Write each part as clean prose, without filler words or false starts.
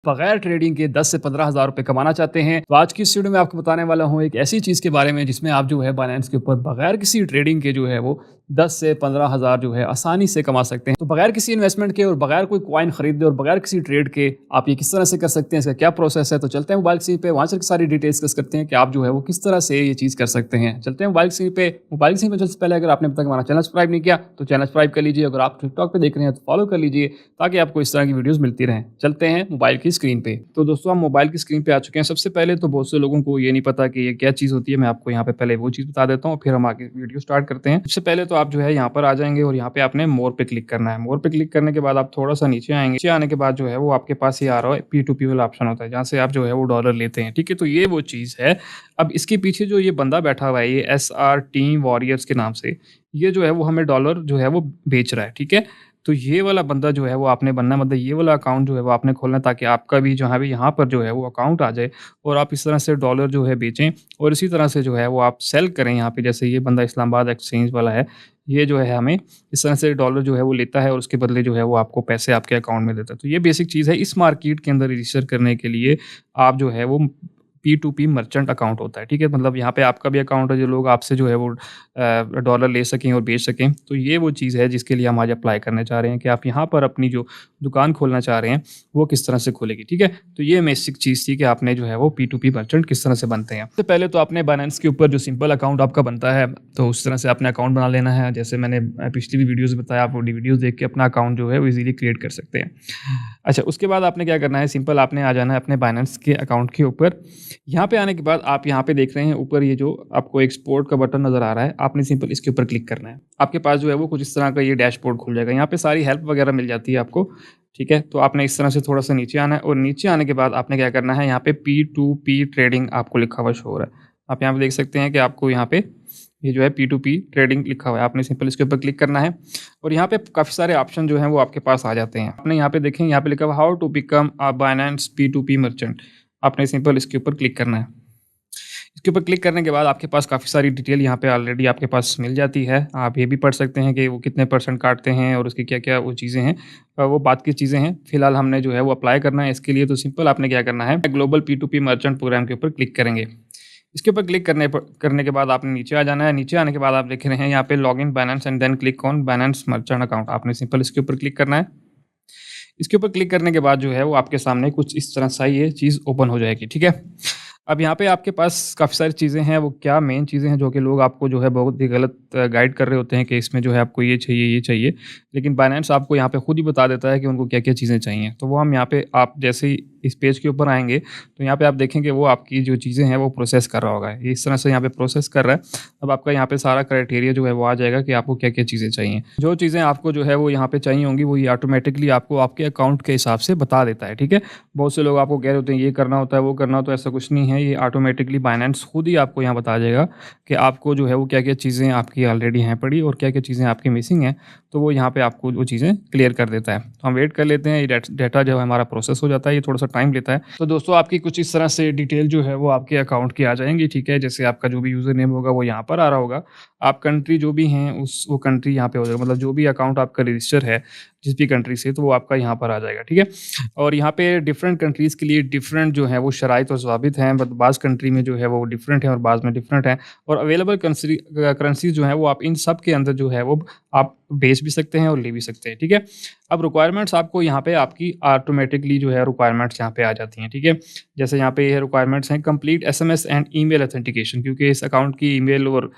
बगैर ट्रेडिंग के 10 से 15,000 रुपए कमाना चाहते हैं तो आज की इस वीडियो में आपको बताने वाला हूं एक ऐसी चीज़ के बारे में जिसमें आप जो है बाइनेंस के ऊपर बगैर किसी ट्रेडिंग के जो है वो 10 से 15,000 जो है आसानी से कमा सकते हैं। तो बगैर किसी इन्वेस्टमेंट के और बगैर कोई कॉइन खरीदे और बगैर किसी ट्रेड के आप ये किस तरह से कर सकते हैं, इसका क्या प्रोसेस है। तो चलते हैं मोबाइल स्क्रीन पे, वहाँ से सारी डिटेल्स डिस्कस करते हैं कि आप जो है वो किस तरह से ये चीज़ कर सकते हैं। चलते हैं मोबाइल स्क्रीन पे। मोबाइल स्क्रीन पे सबसे पहले अगर आपने अब तक हमारा चैनल सब्सक्राइब नहीं किया तो चैनल सब्सक्राइब कर लीजिए। अगर आप टिकटॉक पे देख रहे हैं तो फॉलो कर लीजिए ताकि आपको इस तरह की वीडियोस मिलती रहें। चलते हैं मोबाइल की स्क्रीन पे। तो दोस्तों हम मोबाइल की स्क्रीन पे आ चुके हैं। सबसे पहले तो बहुत से लोगों को ये नहीं पता कि ये क्या चीज़ होती है। मैं आपको यहाँ पे पहले वो चीज़ बता देता हूँ, फिर हम आगे वीडियो स्टार्ट करते हैं। सबसे पहले तो आप जो है यहाँ पर आ जाएंगे और यहाँ पे आपने मोर पे क्लिक करना है। मोर पे क्लिक करने के बाद आप थोड़ा सा नीचे आएंगे। नीचे आने के बाद जो है वो आपके पास ये आ रहा है P2P वाला ऑप्शन होता है, जहाँ से आप जो है वो डॉलर लेते हैं। ठीक है, तो ये वो चीज़ है। अब इसके पीछे जो ये बंदा बैठा हुआ है, ये SR टीम वॉरियर्स के नाम से, ये जो है वो हमें डॉलर जो है वो बेच रहा है। ठीक है, तो ये वाला बंदा जो है वो आपने बनना है, मतलब ये वाला अकाउंट जो है वो आपने खोलना है ताकि आपका भी जहाँ भी यहाँ पर जो है वो अकाउंट आ जाए और आप इस तरह से डॉलर जो है बेचें और इसी तरह से जो है वो आप सेल करें यहाँ पे। जैसे ये बंदा इस्लामाबाद एक्सचेंज वाला है, ये जो है हमें इस तरह से डॉलर जो है वो लेता है और उसके बदले जो है वो आपको पैसे आपके अकाउंट में देता है। तो ये बेसिक चीज़ है। इस मार्केट के अंदर रजिस्टर करने के लिए आप जो है वो P2P मर्चेंट अकाउंट होता है। ठीक है, मतलब यहाँ पे आपका भी अकाउंट है, जो लोग आपसे जो है वो डॉलर ले सकें और बेच सकें। तो ये वो चीज़ है जिसके लिए हम आज अप्लाई करने चाह रहे हैं कि आप यहाँ पर अपनी जो दुकान खोलना चाह रहे हैं वो किस तरह से खुलेगी। ठीक है, तो ये बेसिक चीज़ थी कि आपने जो है वो P2P मर्चेंट किस तरह से बनते हैं। सबसे पहले तो आपने बाइनेंस के ऊपर जो सिंपल अकाउंट आपका बनता है तो उस तरह से आपने अकाउंट बना लेना है। जैसे मैंने पिछली भी वीडियोज़ बताया, आप वो वीडियोज़ देख के अपना अकाउंट जो है वो ईजिली क्रिएट कर सकते हैं। अच्छा, उसके बाद आपने क्या करना है, सिंपल आपने आ जाना है अपने बाइनेंस के अकाउंट के ऊपर। यहाँ पे आने के बाद आप यहाँ पे देख रहे हैं ऊपर ये जो आपको एक्सपोर्ट का बटन नज़र आ रहा है, आपने सिंपल इसके ऊपर क्लिक करना है। आपके पास जो है वो कुछ इस तरह का ये डैशबोर्ड खुल जाएगा। यहाँ पे सारी हेल्प वगैरह मिल जाती है आपको। ठीक है, तो आपने इस तरह से थोड़ा सा नीचे आना है और नीचे आने के बाद आपने क्या करना है, यहाँ पे P2P ट्रेडिंग आपको लिखा हुआ शो हो रहा है। आप यहाँ पे देख सकते हैं कि आपको यहाँ पे ये जो है P2P ट्रेडिंग लिखा हुआ है। आपने सिंपल इसके ऊपर क्लिक करना है और यहाँ पे काफ़ी सारे ऑप्शन जो हैं वो आपके पास आ जाते हैं। आपने यहाँ पे देखें, यहाँ पे लिखा हुआ how to become a Binance P2P merchant. आपने सिंपल इसके ऊपर क्लिक करना है। इसके ऊपर क्लिक करने के बाद आपके पास काफ़ी सारी डिटेल यहाँ पे ऑलरेडी आपके पास मिल जाती है। आप ये भी पढ़ सकते हैं कि वो कितने परसेंट काटते हैं और उसकी क्या-क्या वो चीज़ें हैं। वो बात की चीज़ें हैं। फिलहाल हमने जो है वो अप्लाई करना है। इसके लिए तो सिंपल आपने क्या करना है, ग्लोबल P2P मर्चेंट प्रोग्राम के ऊपर क्लिक करेंगे। इसके ऊपर क्लिक करने के बाद आपने नीचे आ जाना है। नीचे आने के बाद आप देख रहे हैं यहाँ पे login Binance and then click on Binance merchant account. आपने सिंपल इसके ऊपर क्लिक करना है। इसके ऊपर क्लिक करने के बाद जो है वो आपके सामने कुछ इस तरह सा ये चीज़ ओपन हो जाएगी। ठीक है, अब यहाँ पे आपके पास काफ़ी सारी चीज़ें हैं। वो क्या मेन चीज़ें हैं जो कि लोग आपको जो है बहुत ही गलत गाइड कर रहे होते हैं कि इसमें जो है आपको ये चाहिए, ये चाहिए। लेकिन बाइनेंस आपको यहाँ पे खुद ही बता देता है कि उनको क्या-क्या चीज़ें चाहिए। तो वो हम यहाँ पे आप जैसे ही इस पेज के ऊपर आएँगे तो यहाँ पे आप देखेंगे वो आपकी जो चीज़ें हैं वो प्रोसेस कर रहा होगा। ये इस तरह से यहाँ पे प्रोसेस कर रहा है। अब आपका यहाँ पे सारा क्राइटेरिया जो है वो आ जाएगा कि आपको क्या-क्या चीज़ें चाहिए। जो चीज़ें आपको जो है वो यहाँ पे चाहिए होंगी वो ये ऑटोमेटिकली आपको आपके अकाउंट के हिसाब से बता देता है। ठीक है, बहुत से लोग आपको कह रहे होते हैं ये करना होता है, वो करना होता है, ऐसा कुछ नहीं है। ये ऑटोमेटिकली बाइनेंस खुद ही आपको यहाँ बता देगा कि आपको जो है वो क्या-क्या चीज़ें आपकी ऑलरेडी हैं पड़ी और क्या-क्या चीज़ें आपकी मिसिंग हैं। तो वो यहाँ पे आपको वो चीज़ें क्लियर कर देता है। तो हम वेट कर लेते हैं, ये डाटा जो है हमारा प्रोसेस हो जाता है। ये थोड़ा-सा टाइम लेता है। तो दोस्तों आपकी कुछ इस तरह से डिटेल जो है वो आपके अकाउंट की आ जाएँगी। ठीक है, जैसे आपका जो भी यूज़र नेम होगा वो यहाँ पर आ रहा होगा। आप कंट्री जो भी हैं वो कंट्री यहाँ पे हो जाएगा, मतलब जो भी अकाउंट आपका रजिस्टर है जिस भी कंट्री से, तो वो आपका यहाँ पर आ जाएगा। ठीक है, और यहाँ पे डिफरेंट कंट्रीज़ के लिए डिफरेंट जो है वो शराइत और ज़वाबित हैं। बट बाज़ कंट्री में जो है वो डिफरेंट है और बाज़ में डिफरेंट है। और अवेलेबल करेंसीज़ जो हैं वो आप इन सब के अंदर जो है वो आप बेच भी सकते हैं और ले भी सकते हैं। ठीक है, अब रिक्वायरमेंट्स आपको यहाँ पे आपकी ऑटोमेटिकली जो है रिक्वायरमेंट्स यहाँ पे आ जाती हैं। ठीक है, जैसे यहाँ पे ये रिक्वायरमेंट्स हैं, complete SMS and email authentication, क्योंकि इस अकाउंट की ईमेल और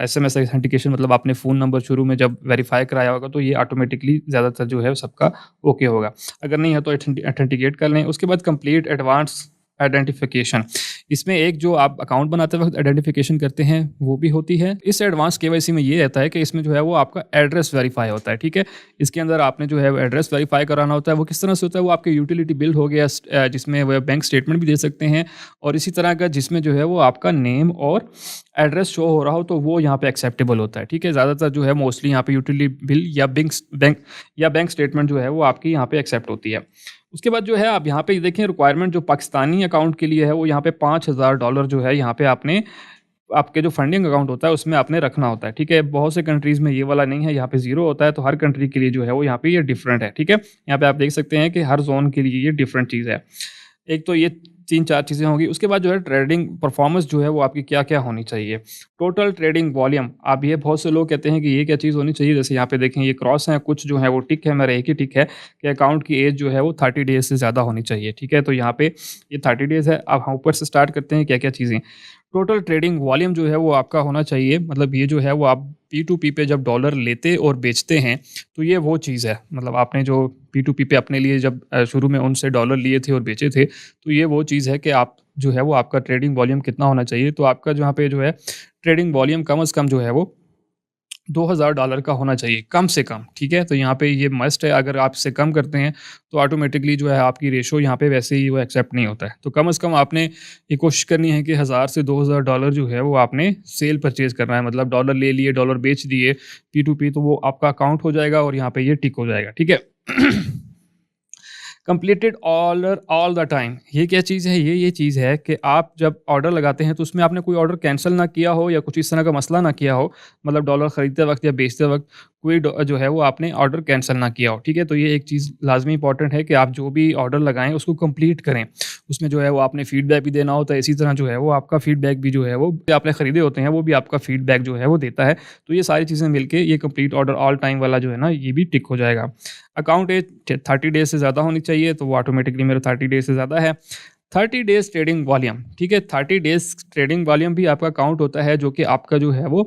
SMS ऑथेंटिकेशन मतलब आपने फ़ोन नंबर शुरू में जब वेरीफाई कराया होगा तो ये ऑटोमेटिकली ज़्यादातर जो है सबका ओके होगा। अगर नहीं है तो ऑथेंटिकेट कर लें। उसके बाद कंप्लीट एडवांस आइडेंटिफिकेशन, इसमें एक जो आप अकाउंट बनाते वक्त आइडेंटिफिकेशन करते हैं वो भी होती है। इस एडवांस KYC में ये रहता है कि इसमें जो है वो आपका एड्रेस वेरीफाई होता है। ठीक है, इसके अंदर आपने जो है वो एड्रेस वेरीफाई कराना होता है। वो किस तरह से होता है, वो आपके यूटिलिटी बिल हो गया जिसमें वो बैंक स्टेटमेंट भी दे सकते हैं और इसी तरह का जिसमें जो है वो आपका नेम और एड्रेस शो हो रहा हो तो वो यहाँ पे एक्सेप्टेबल होता है। ठीक है, ज़्यादातर जो है मोस्टली यहाँ पे यूटिलिटी बिल या बैंक स्टेटमेंट जो है वो आपकी यहाँ पे एक्सेप्ट होती है। उसके बाद जो है आप यहाँ पे देखें रिक्वायरमेंट जो पाकिस्तानी अकाउंट के लिए है वो यहाँ पे $5,000 जो है यहाँ पे आपने आपके जो फंडिंग अकाउंट होता है उसमें आपने रखना होता है, ठीक है। बहुत से कंट्रीज़ में ये वाला नहीं है, यहाँ पे ज़ीरो होता है, तो हर कंट्री के लिए जो है वो यहाँ पे ये डिफरेंट है, ठीक है। यहाँ पे आप देख सकते हैं कि हर ज़ोन के लिए ये डिफरेंट चीज़ है। एक तो ये 3-4 चीज़ें होंगी, उसके बाद जो है ट्रेडिंग परफ़ॉर्मेंस जो है वो आपकी क्या-क्या होनी चाहिए। टोटल ट्रेडिंग वॉल्यूम, अब ये बहुत से लोग कहते हैं कि ये क्या चीज़ होनी चाहिए, जैसे यहाँ पे देखें ये क्रॉस है, कुछ जो है वो टिक है, मेरा एक ही टिक है कि अकाउंट की एज जो है वो 30 डेज़ से ज़्यादा होनी चाहिए, ठीक है। तो यहाँ पे ये 30 डेज़ है। अब हम ऊपर से स्टार्ट करते हैं क्या-क्या चीज़ें। टोटल ट्रेडिंग वॉल्यूम जो है वो आपका होना चाहिए, मतलब ये जो है वो आप P2P पे जब डॉलर लेते और बेचते हैं, तो ये वो चीज़ है। मतलब आपने जो P2P पे अपने लिए जब शुरू में उनसे डॉलर लिए थे और बेचे थे, तो ये वो चीज़ है कि आप जो है वो आपका ट्रेडिंग वॉल्यूम कितना होना चाहिए। तो आपका जहाँ पे जो है ट्रेडिंग वॉल्यूम कम से कम जो है वो $2000 का होना चाहिए, कम से कम, ठीक है? तो यहाँ पे ये मस्ट है, अगर आप इससे कम करते हैं, तो ऑटोमैटिकली जो है आपकी रेशो यहाँ पे वैसे ही वो एक्सेप्ट नहीं होता है। तो कम से कम आपने ये कोशिश करनी है कि 1000 से $2000 जो है वो आपने सेल परचेज़ करना है, मतलब डॉलर ले लिए, डॉलर बेच दिए, P2P, तो वो आपका अकाउंट हो जाएगा और यहाँ पे ये टिक हो जाएगा, ठीक है? Completed order all the time, ये क्या चीज़ है? ये चीज़ है कि आप जब ऑर्डर लगाते हैं तो उसमें आपने कोई ऑर्डर कैंसल ना किया हो या कुछ इस तरह का मसला ना किया हो, मतलब डॉलर खरीदते वक्त या बेचते वक्त कोई जो है वो आपने ऑर्डर कैंसल ना किया हो, ठीक है। तो ये एक चीज़ लाजमी इंपॉर्टेंट है कि आप जो भी ऑर्डर लगाएं उसको कंप्लीट करें, उसमें जो है वो आपने फीडबैक भी देना होता है, इसी तरह जो है वो आपका फीडबैक भी जो है वो आपने खरीदे होते हैं वो भी आपका फीडबैक जो है वो देता है। तो ये सारी चीज़ें मिलके ये कंप्लीट ऑर्डर ऑल टाइम वाला जो है ना, ये भी टिक हो जाएगा। अकाउंट एज 30 डेज़ से ज़्यादा होनी चाहिए, तो वो ऑटोमेटिकली मेरा 30 डेज़ से ज़्यादा है। 30 डेज़ ट्रेडिंग वॉल्यूम, ठीक है, 30 डेज़ ट्रेडिंग वॉल्यूम भी आपका काउंट होता है, जो कि आपका जो है वो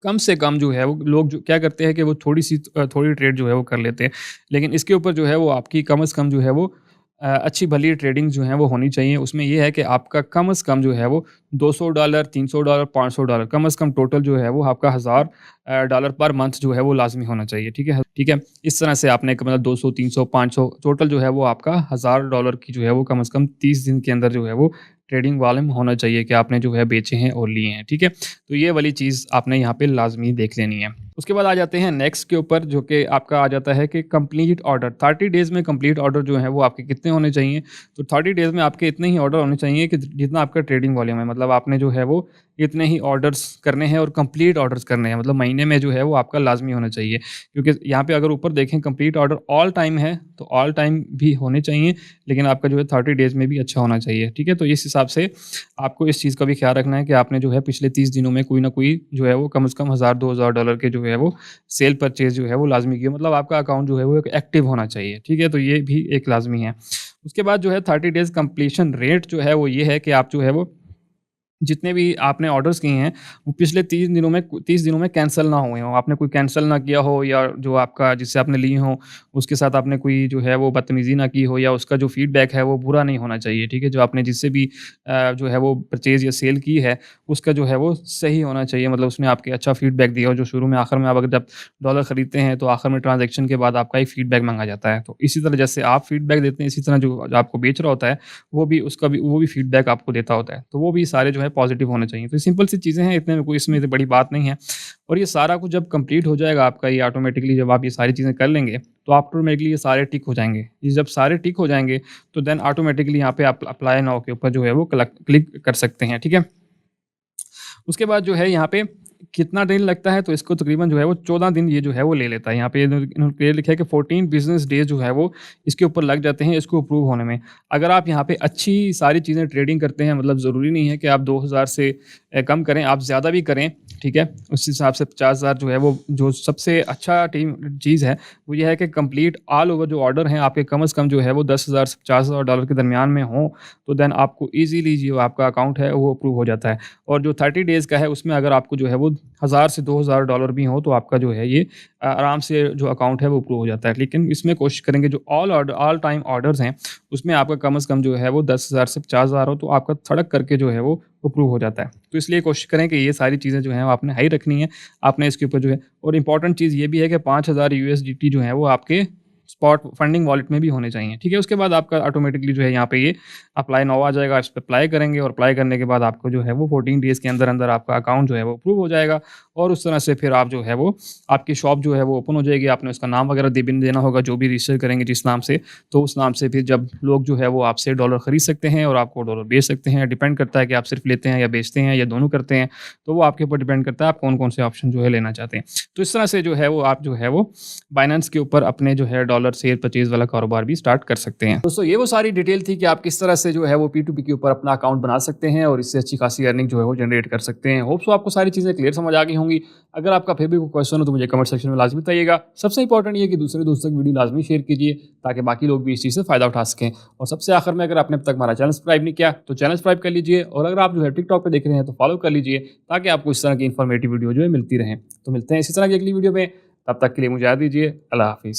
कम से कम जो है वो लोग जो क्या करते हैं कि वो थोड़ी ट्रेड जो है वो कर लेते हैं। लेकिन इसके ऊपर जो है वो आपकी कम से कम जो है वो अच्छी भली ट्रेडिंग जो है वो होनी चाहिए। उसमें ये है कि आपका कम से कम जो है वो $200, $300, $500 कम से कम टोटल जो है वो आपका $1000 पर मंथ जो है वो लाज़मी होना चाहिए, ठीक है? ठीक है? इस तरह से आपने मतलब 200, 300, 500 टोटल जो है वो आपका $1000 की जो है वो कम से कम 30 दिन के अंदर जो है वो ट्रेडिंग वॉल्यूम होना चाहिए कि आपने जो है बेचे हैं और लिए हैं, ठीक है? तो ये वाली चीज़ आपने यहाँ पे लाज़मी देख लेनी है। उसके बाद आ जाते हैं नेक्स्ट के ऊपर, जो कि आपका आ जाता है कि कंप्लीट ऑर्डर। 30 डेज़ में कंप्लीट ऑर्डर जो है वो आपके कितने होने चाहिए? तो 30 डेज़ में आपके इतने ही ऑर्डर होने चाहिए कि जितना आपका ट्रेडिंग वॉल्यूम है। मतलब आपने जो है वो इतने ही ऑर्डर्स करने हैं और कंप्लीट ऑर्डर्स करने हैं। मतलब महीने में जो है वो आपका लाज़मी होना चाहिए। क्योंकि यहाँ पे अगर ऊपर देखें कंप्लीट ऑर्डर ऑल टाइम है, तो ऑल टाइम भी होने चाहिए, लेकिन आपका जो है 30 डेज़ में भी अच्छा होना चाहिए, ठीक है? तो इस हिसाब से आपको इस चीज़ का भी ख़्याल रखना है कि आपने जो है पिछले 30 दिनों में कोई ना कोई जो है वो कम से कम $1000-$2000 के जो है वो सेल परचेज़ जो है वो लाज़मी किया, मतलब आपका अकाउंट जो है वो एक एक्टिव होना चाहिए, ठीक है? तो ये भी एक लाज़मी है। उसके बाद जो है 30 डेज़ कंप्लीशन रेट जो है वो ये है कि आप जो है वो जितने भी आपने ऑर्डर्स किए हैं, वो पिछले 30 दिनों में कैंसल ना हुए हों। आपने कोई कैंसल ना किया हो, या जो आपका जिससे आपने लिए हों, उसके साथ आपने कोई जो है वो बदतमीज़ी ना की हो, या उसका जो फ़ीडबैक है वो बुरा नहीं होना चाहिए, ठीक है? जो आपने जिससे भी जो है वो परचेज़ या सेल की है, उसका जो है वो सही होना चाहिए, मतलब उसने आपके अच्छा फ़ीडबैक दिया हो। जो शुरू में आखिर में आप अगर जब डॉलर खरीदते हैं, तो आखिर में ट्रांज़ैक्शन के बाद आपका एक फ़ीडबैक माँगा जाता है। तो इसी तरह जैसे आप फ़ीडबैक देते हैं, इसी तरह जो आपको बेच रहा होता है, वो भी फ़ीडबैक आपको देता होता है। तो वो भी सारे जो है पॉज़िटिव होने चाहिए। तो सिंपल सी चीज़ें हैं, इतने में कोई इसमें बड़ी बात नहीं है। और ये सारा कुछ जब कंप्लीट हो जाएगा आपका, ये ऑटोमैटिकली जब आप ये सारी चीज़ें कर लेंगे, तो ऑटोमैटिकली ये सारे टिक हो जाएँगे। ये जब सारे टिक हो जाएँगे, तो देन ऑटोमैटिकली यहाँ पे आप अप्लाई नाउ के ऊपर जो है वो क्लिक कर सकते हैं, ठीक है? उसके बाद जो है यहाँ पे कितना दिन लगता है, तो इसको तकरीबन जो है वो 14 दिन ये जो है वो ले लेता है। यहाँ पे इन्होंने क्लियर लिखा है कि 14 बिज़नेस डेज़ जो है वो इसके ऊपर लग जाते हैं इसको अप्रूव होने में। अगर आप यहाँ पे अच्छी सारी चीज़ें ट्रेडिंग करते हैं, मतलब ज़रूरी नहीं है कि आप 2000 से कम करें, आप ज़्यादा भी करें, ठीक है? उस हिसाब से 50,000 जो है वो जो सबसे अच्छा चीज़ है, वो ये है कि कंप्लीट ऑल ओवर जो ऑर्डर हैं आपके कम से कम जो है वो 10,000 से $50,000 के दरमियान में हों, तो देन आपको ईज़िली जो आपका अकाउंट है वो अप्रूव हो जाता है। और जो 30 डेज़ का है उसमें अगर आपको जो है वो 1000 से $2000 भी हो, तो आपका जो है ये आराम से जो अकाउंट है वो अप्रूव हो जाता है। लेकिन इसमें कोशिश करेंगे जो ऑल टाइम ऑर्डर्स हैं, उसमें आपका कम से कम जो है वो 10,000 से 50,000 हो, तो आपका थड़क करके जो है वो अप्रूव हो जाता है। तो इसलिए कोशिश करें कि ये सारी चीज़ें जो हैं वो आपने हाई रखनी है। आपने इसके ऊपर जो है, और इम्पोर्टेंट चीज़ ये भी है कि 5000 USDT जो है वो आपके स्पॉट फंडिंग वॉलेट में भी होने चाहिए, ठीक है। उसके बाद आपका ऑटोमेटिकली जो है यहाँ पे ये अप्लाई नाउ आ जाएगा, इस पे अप्लाई करेंगे और अप्लाई करने के बाद आपको जो है वो 14 डेज़ के अंदर-अंदर आपका अकाउंट जो है वो अप्रूव हो जाएगा और उस तरह से फिर आप जो है वो आपकी शॉप जो है वो ओपन हो जाएगी। आपने उसका नाम वगैरह देना होगा, जो भी रजिस्टर करेंगे जिस नाम से, तो उस नाम से फिर जब लोग जो है वो आपसे डॉलर खरीद सकते हैं और आपको डॉलर बेच सकते हैं। डिपेंड करता है कि आप सिर्फ लेते हैं या बेचते हैं या दोनों करते हैं, तो वो आपके ऊपर डिपेंड करता है आप कौन-कौन से ऑप्शन जो है लेना चाहते हैं। तो इस तरह से जो है वो आप जो है वो बाइनेंस के ऊपर अपने जो है डॉलर सेल परचेज़ वाला कारोबार भी स्टार्ट कर सकते हैं। दोस्तों ये वो सारी डिटेल थी कि आप किस तरह से जो है वो P2P के ऊपर अपना अकाउंट बना सकते हैं और इससे अच्छी खासी अर्निंग जो है वो जनरेट कर सकते हैं। होप सो आपको सारी चीज़ें क्लियर समझ आ गई होंगी। अगर आपका फिर भी कोई क्वेश्चन हो तो मुझे कमेंट सेक्शन में लाज़मी बताइएगा। सबसे इंपॉर्टेंट ये है कि दूसरे दोस्तों तक वीडियो लाज़मी शेयर कीजिए ताकि बाकी लोग भी इस चीज़ से फ़ायदा उठा सकें। और सबसे आखिर में, अगर आपने अब तक हमारा चैनल सब्सक्राइब नहीं किया तो चैनल सब्सक्राइब कर लीजिए और अगर आप जो है टिकटॉक पे देख रहे हैं तो फॉलो कर लीजिए ताकि आपको इस तरह की इन्फॉर्मेटिव वीडियो जो है मिलती रहें। तो मिलते हैं इसी तरह की अगली वीडियो में, तब तक के लिए मुझे इजाज़त दीजिए। अल्लाह हाफ़िज़।